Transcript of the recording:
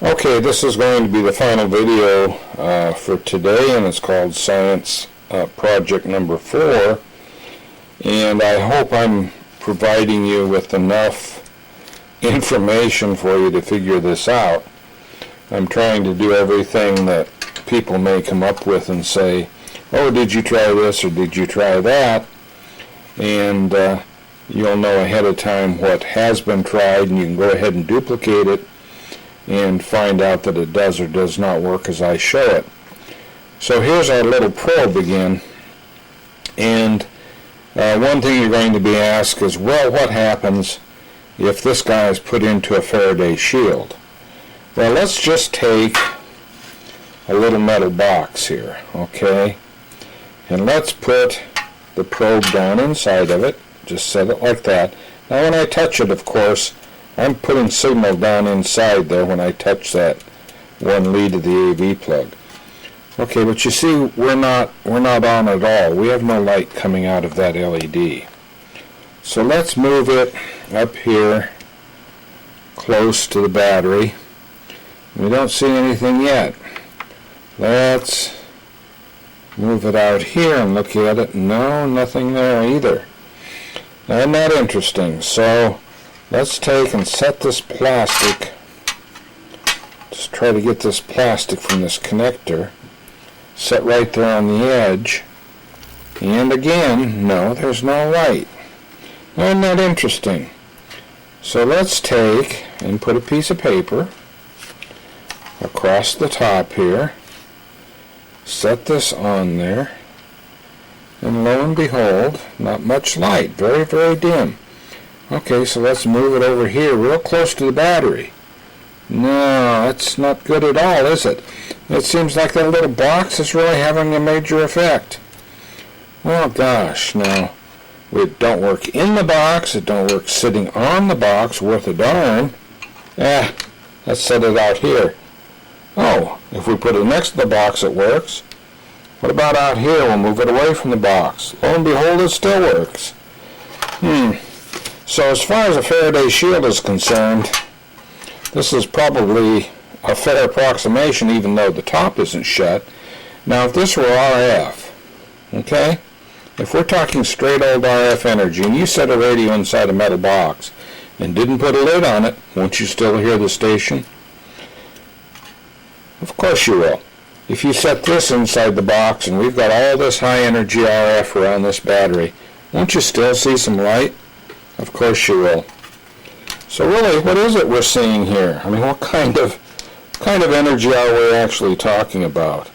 Okay, this is going to be the final video for today, and it's called Science Project Number 4. And I hope I'm providing you with enough information for you to figure this out. I'm trying to do everything that people may come up with and say, oh, did you try this or did you try that? And you'll know ahead of time what has been tried, and you can go ahead and duplicate it and find out that it does or does not work as I show it. So here's our little probe again, and one thing you're going to be asked is, well, what happens if this guy is put into a Faraday shield? Well, let's just take a little metal box here, okay, and let's put the probe down inside of it. Just set it like that. Now when I touch it, of course, I'm putting signal down inside there when I touch that one lead of the AV plug. Okay, but you see, we're not on at all. We have no light coming out of that LED. So let's move it up here close to the battery. We don't see anything yet. Let's move it out here and look at it. No, nothing there either. Isn't that interesting? So let's take and set this plastic. Just try to get this plastic from this connector. Set right there on the edge. And again, no, there's no light. Isn't that interesting? So let's take and put a piece of paper across the top here. Set this on there. And lo and behold, not much light. Very, very dim. Okay, so let's move it over here real close to the battery. No, that's not good at all, is it? It seems like that little box is really having a major effect. Well, gosh, now, it don't work in the box, it don't work sitting on the box, worth a darn. Let's set it out here. Oh, if we put it next to the box, it works. What about out here? We'll move it away from the box. Lo and behold, it still works. So as far as a Faraday shield is concerned, this is probably a fair approximation, even though the top isn't shut. Now, if this were RF, okay, if we're talking straight old RF energy, and you set a radio inside a metal box and didn't put a lid on it, won't you still hear the station? Of course you will. If you set this inside the box and we've got all this high energy RF around this battery, won't you still see some light? Of course you will. So really, what is it we're seeing here? I mean, what kind of energy are we actually talking about?